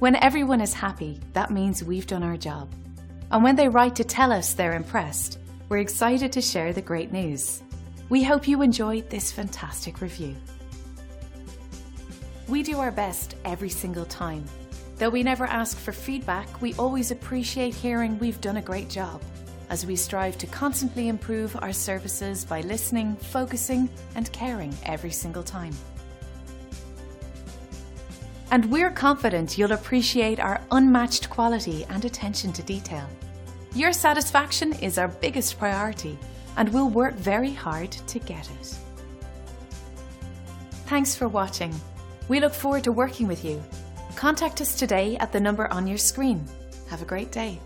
When everyone is happy, that means we've done our job. And when they write to tell us they're impressed, we're excited to share the great news. We hope you enjoyed this fantastic review. We do our best every single time. Though we never ask for feedback, we always appreciate hearing we've done a great job, as we strive to constantly improve our services by listening, focusing, and caring every single time. And we're confident you'll appreciate our unmatched quality and attention to detail. Your satisfaction is our biggest priority, and we'll work very hard to get it. Thanks for watching. We look forward to working with you. Contact us today at the number on your screen. Have a great day.